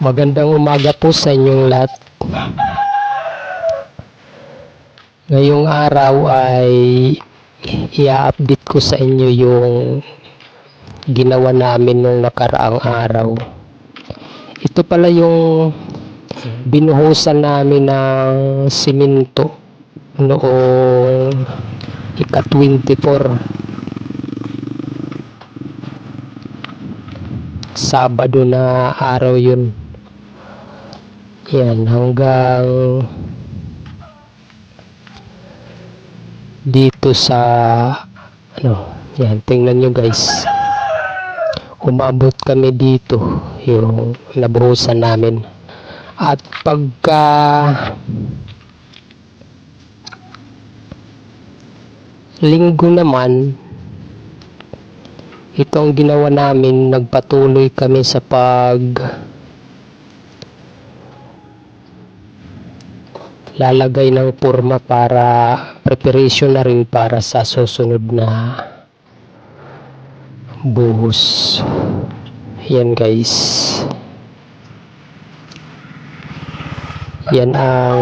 Magandang umaga po sa inyong lahat. Ngayong araw ay i-update ko sa inyo yung ginawa namin nung nakaraang araw. Ito pala yung binuhusan namin ng simento noong ika-24. Sabado na araw yun. Yan, hanggang dito sa yan, tingnan nyo guys, umabot kami dito yung nabuhusan namin. At pagka linggo naman, ito ang ginawa namin, nagpatuloy kami sa lalagay ng porma para preparation na rin para sa susunod na buhos. Yan guys, yan ang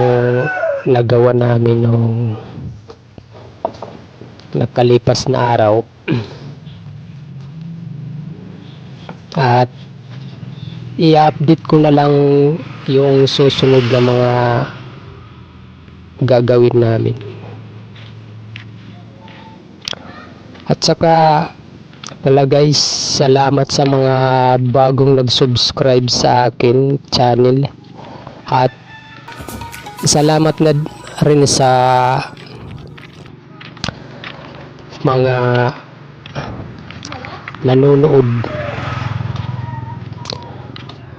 nagawa namin nung nakalipas na araw. At i-update ko na lang yung susunod na mga gagawin namin. At saka pala guys, salamat sa mga bagong nag-subscribe sa akin channel, at salamat na rin sa mga nanonood.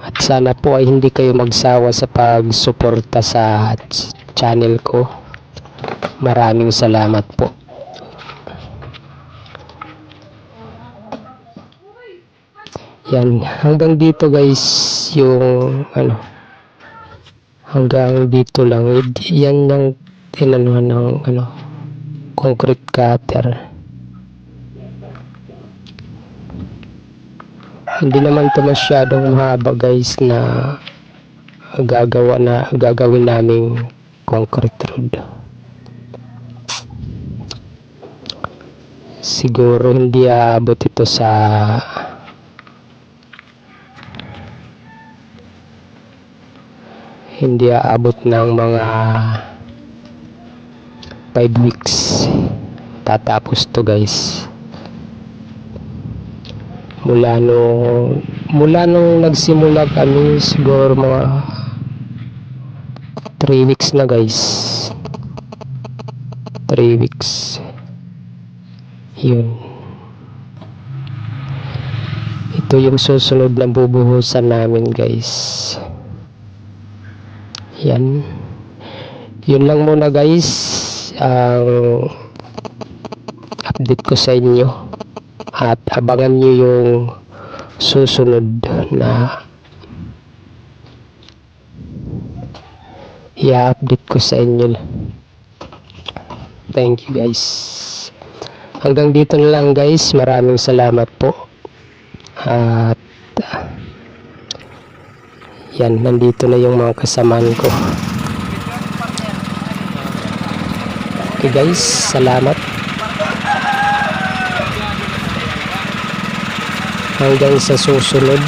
At sana po ay hindi kayo magsawa sa pagsuporta sa channel ko. Maraming salamat po. Yan, hanggang dito guys yung hanggang dito lang. Yan yung tinanuhan ng concrete cutter. Hindi naman ito masyadong mahaba guys na gagawin naming concrete road. Siguro hindi aabot ito sa ng mga 5 weeks tatapos to guys. Mula nung nagsimula kami, siguro mga 3 weeks na guys. 3 weeks. Yun. Ito yung susunod na bubuhusan namin guys. Yan. Yun lang muna guys ang update ko sa inyo. At abangan nyo yung susunod na i-update ko sa inyo. Thank you guys. Hanggang dito na lang guys. Maraming salamat po. At yan, nandito na yung mga kasamaan ko. Okay guys, salamat. Hanggang sa susunod.